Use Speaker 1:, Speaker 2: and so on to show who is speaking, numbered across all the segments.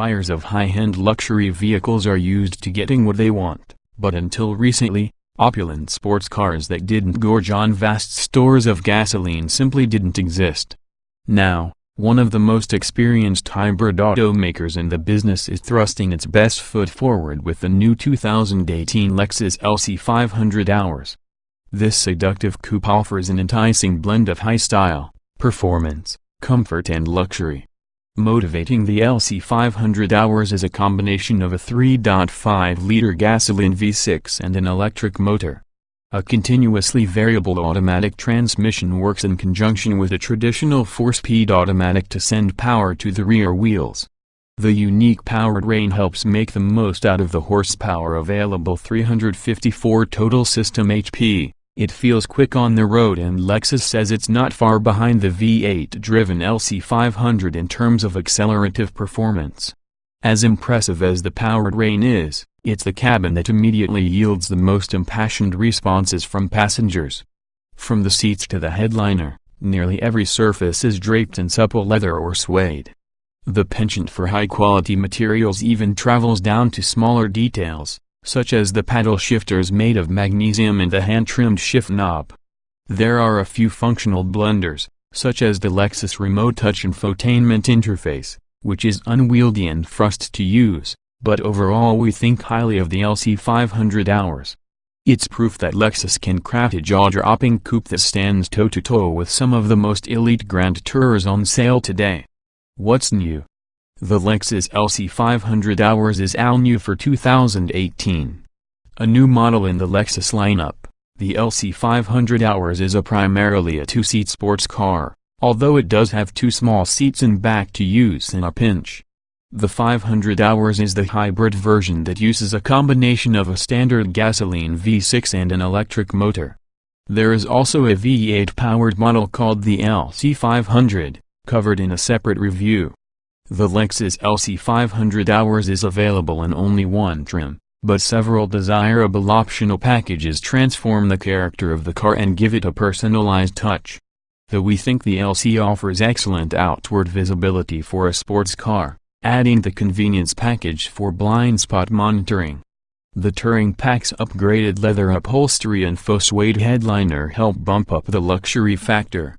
Speaker 1: buyers of high-end luxury vehicles are used to getting what they want, but until recently, opulent sports cars that didn't gorge on vast stores of gasoline simply didn't exist. Now, one of the most experienced hybrid automakers in the business is thrusting its best foot forward with the new 2018 Lexus LC 500 Hours. This seductive coupe offers an enticing blend of high style, performance, comfort and luxury. Motivating the LC 500 Hours is a combination of a 3.5-liter gasoline V6 and an electric motor. A continuously variable automatic transmission works in conjunction with a traditional 4-speed automatic to send power to the rear wheels. The unique powertrain helps make the most out of the horsepower available, 354 total system HP. It feels quick on the road, and Lexus says it's not far behind the V8-driven LC 500 in terms of accelerative performance. As impressive as the powertrain is, it's the cabin that immediately yields the most impassioned responses from passengers. From the seats to the headliner, nearly every surface is draped in supple leather or suede. The penchant for high-quality materials even travels down to smaller details, such as the paddle shifters made of magnesium and the hand-trimmed shift knob. There are a few functional blunders, such as the Lexus Remote Touch infotainment interface, which is unwieldy and frustrating to use, but overall we think highly of the LC 500 Hours. It's proof that Lexus can craft a jaw-dropping coupe that stands toe-to-toe with some of the most elite Grand Tourers on sale today. What's new? The Lexus LC 500 Hours is all new for 2018. A new model in the Lexus lineup, the LC 500 Hours is primarily a two-seat sports car, although it does have two small seats in back to use in a pinch. The 500 Hours is the hybrid version that uses a combination of a standard gasoline V6 and an electric motor. There is also a V8-powered model called the LC 500, covered in a separate review. The Lexus LC 500 Hours is available in only one trim, but several desirable optional packages transform the character of the car and give it a personalized touch. Though we think the LC offers excellent outward visibility for a sports car, adding the convenience package for blind spot monitoring. The Touring Pack's upgraded leather upholstery and faux suede headliner help bump up the luxury factor.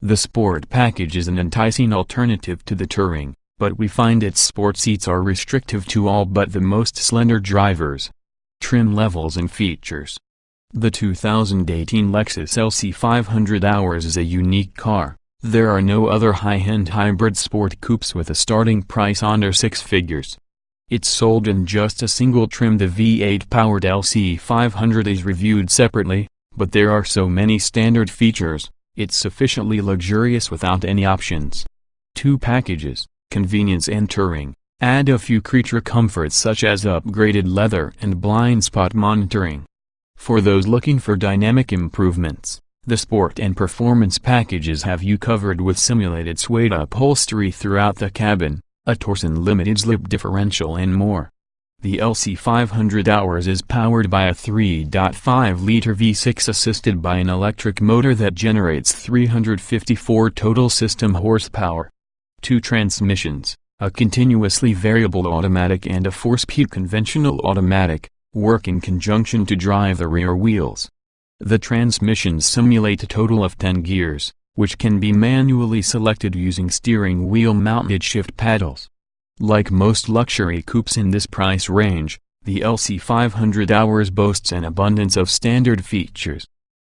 Speaker 1: The Sport package is an enticing alternative to the Touring, but we find its sport seats are restrictive to all but the most slender drivers. Trim levels and features. The 2018 Lexus LC 500 Hours is a unique car. There are no other high-end hybrid sport coupes with a starting price under six figures. It's sold in just a single trim. The V8-powered LC 500 is reviewed separately, but there are so many standard features, it's sufficiently luxurious without any options. Two packages, convenience and touring, add a few creature comforts such as upgraded leather and blind spot monitoring. For those looking for dynamic improvements, the sport and performance packages have you covered with simulated suede upholstery throughout the cabin, a Torsen limited slip differential and more. The LC 500 Hours is powered by a 3.5-liter V6 assisted by an electric motor that generates 354 total system horsepower. Two transmissions, a continuously variable automatic and a 4-speed conventional automatic, work in conjunction to drive the rear wheels. The transmissions simulate a total of 10 gears, which can be manually selected using steering wheel-mounted shift paddles. Like most luxury coupes in this price range, the LC 500 Hours boasts an abundance of standard features.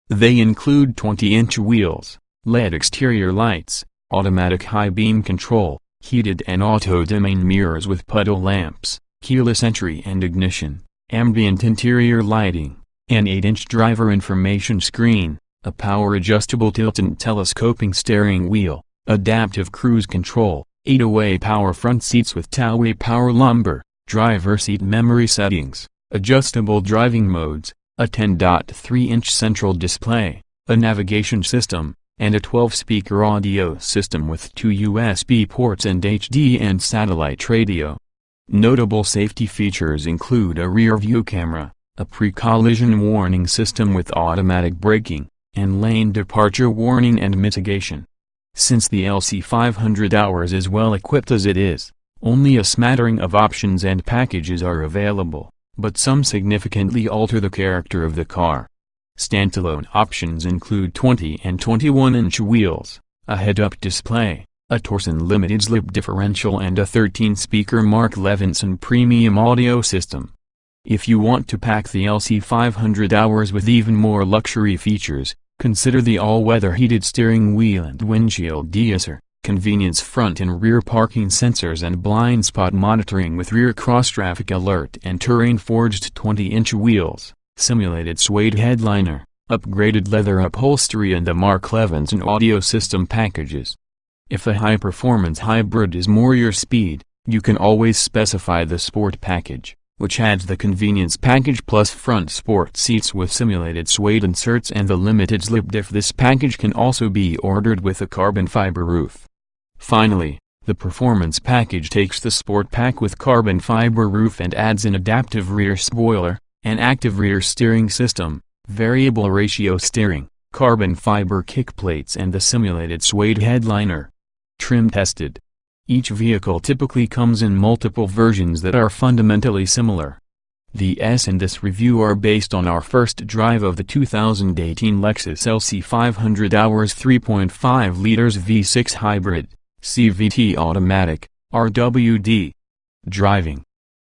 Speaker 1: They include 20-inch wheels, LED exterior lights, automatic high-beam control, heated and auto-dimming mirrors with puddle lamps, keyless entry and ignition, ambient interior lighting, an 8-inch driver information screen, a power-adjustable tilt and telescoping steering wheel, adaptive cruise control, 8-way power front seats with 2-way power lumbar, driver seat memory settings, adjustable driving modes, a 10.3-inch central display, a navigation system, and a 12-speaker audio system with 2 USB ports and HD and satellite radio. Notable safety features include a rear-view camera, a pre-collision warning system with automatic braking, and lane departure warning and mitigation. Since the LC 500 Hours is well equipped as it is, Only a smattering of options and packages are available, but some significantly alter the character of the car. Standalone options include 20 and 21-inch wheels, a head-up display, a Torsen limited slip differential and a 13-speaker Mark Levinson premium audio system. If you want to pack the LC 500 hours with even more luxury features, consider the all-weather heated steering wheel and windshield deicer, convenience front and rear parking sensors and blind spot monitoring with rear cross-traffic alert and terrain-forged 20-inch wheels, simulated suede headliner, upgraded leather upholstery and the Mark Levinson audio system packages. If a high-performance hybrid is more your speed, you can always specify the Sport package, which adds the convenience package plus front sport seats with simulated suede inserts and the limited slip diff. This package can also be ordered with a carbon fiber roof. Finally, the performance package takes the Sport pack with carbon fiber roof and adds an adaptive rear spoiler, an active rear steering system, variable ratio steering, carbon fiber kick plates and the simulated suede headliner. Trim tested. Each vehicle typically comes in multiple versions that are fundamentally similar. The S in this review are based on our first drive of the 2018 Lexus LC 500 hours 3.5 liters V6 hybrid, CVT automatic, RWD. Driving.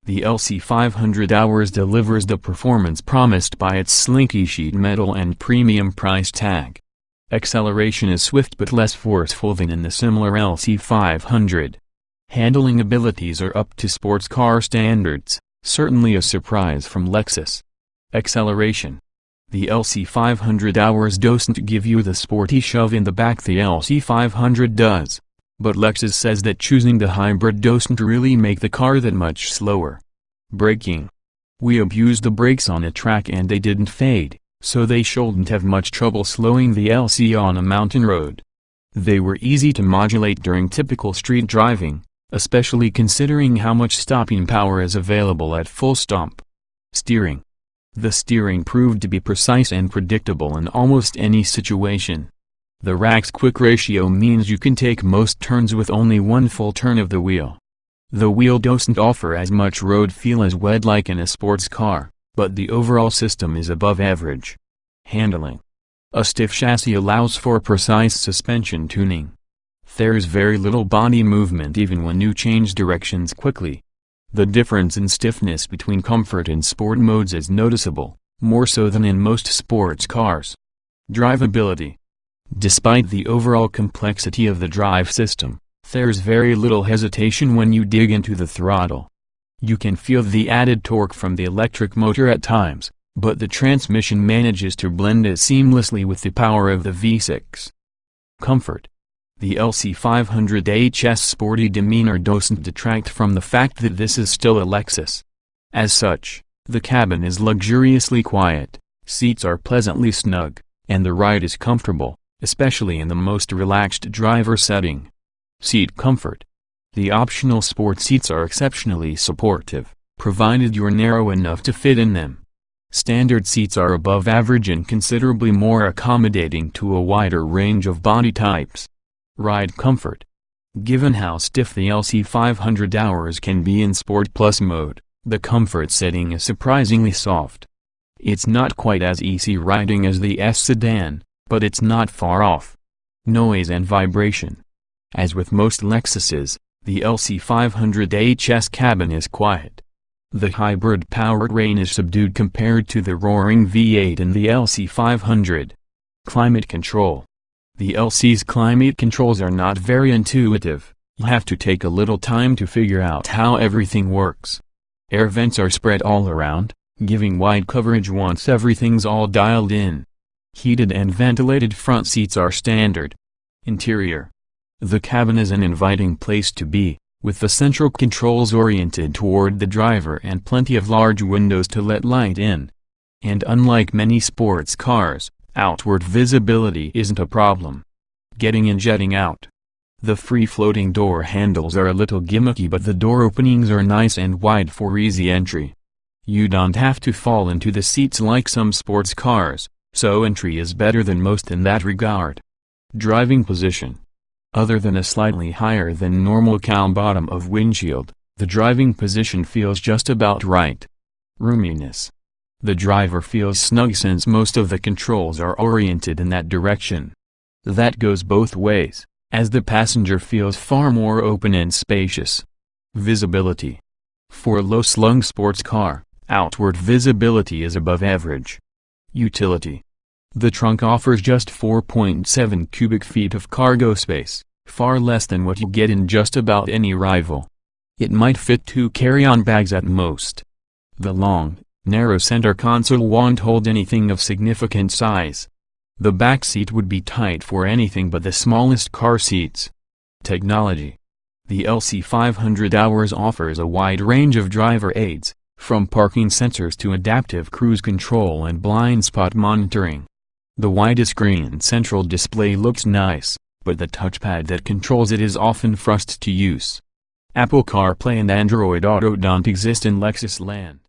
Speaker 1: The LC 500 hours delivers the performance promised by its slinky sheet metal and premium price tag. Acceleration is swift but less forceful than in the similar LC 500. Handling abilities are up to sports car standards, certainly a surprise from Lexus. Acceleration. The LC 500 hours doesn't give you the sporty shove in the back the LC 500 does. But Lexus says that choosing the hybrid doesn't really make the car that much slower. Braking. We abused the brakes on a track and they didn't fade, so they shouldn't have much trouble slowing the LC on a mountain road. They were easy to modulate during typical street driving, especially considering how much stopping power is available at full stop. Steering. The steering proved to be precise and predictable in almost any situation. The rack's quick ratio means you can take most turns with only one full turn of the wheel. The wheel doesn't offer as much road feel as we'd like in a sports car, but the overall system is above average. Handling. A stiff chassis allows for precise suspension tuning. There's very little body movement even when you change directions quickly. The difference in stiffness between comfort and sport modes is noticeable, more so than in most sports cars. Drivability. Despite the overall complexity of the drive system, there's very little hesitation when you dig into the throttle. You can feel the added torque from the electric motor at times, but the transmission manages to blend it seamlessly with the power of the V6. Comfort. The LC 500h's sporty demeanor doesn't detract from the fact that this is still a Lexus. As such, the cabin is luxuriously quiet, seats are pleasantly snug, and the ride is comfortable, especially in the most relaxed driver setting. Seat comfort. The optional sport seats are exceptionally supportive, provided you're narrow enough to fit in them. Standard seats are above average and considerably more accommodating to a wider range of body types. Ride comfort. Given how stiff the LC 500 hours can be in Sport Plus mode, the comfort setting is surprisingly soft. It's not quite as easy riding as the S sedan, but it's not far off. Noise and vibration. As with most Lexuses, the LC 500h's cabin is quiet. The hybrid powertrain is subdued compared to the roaring V8 in the LC 500. Climate control. The LC's climate controls are not very intuitive. You have to take a little time to figure out how everything works. Air vents are spread all around, giving wide coverage once everything's all dialed in. Heated and ventilated front seats are standard. Interior. The cabin is an inviting place to be, with the central controls oriented toward the driver and plenty of large windows to let light in. And unlike many sports cars, outward visibility isn't a problem. Getting in, jetting out. The free-floating door handles are a little gimmicky, but the door openings are nice and wide for easy entry. You don't have to fall into the seats like some sports cars, so entry is better than most in that regard. Driving position. Other than a slightly higher than normal cowl bottom of windshield, the driving position feels just about right. Roominess. The driver feels snug since most of the controls are oriented in that direction. That goes both ways, as the passenger feels far more open and spacious. Visibility. For a low-slung sports car, outward visibility is above average. Utility. The trunk offers just 4.7 cubic feet of cargo space, far less than what you get in just about any rival. It might fit 2 carry-on bags at most. The long, narrow center console won't hold anything of significant size. The back seat would be tight for anything but the smallest car seats. Technology. The LC 500 Hours offers a wide range of driver aids, from parking sensors to adaptive cruise control and blind spot monitoring. The widescreen central display looks nice, but the touchpad that controls it is often frustrating to use. Apple CarPlay and Android Auto don't exist in Lexus land.